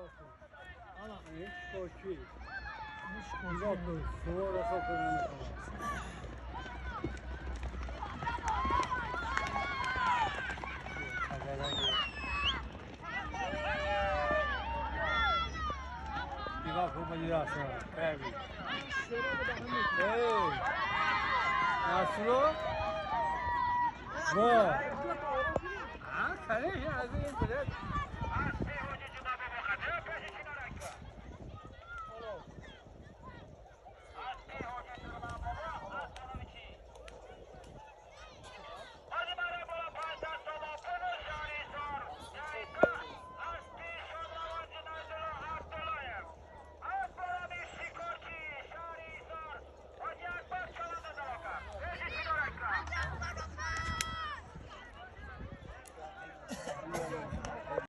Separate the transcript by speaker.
Speaker 1: این شوکی نگاه کن سوار رسا کنم نگاه کن بلی راستا ببین ناسلو با خلیه از این بلد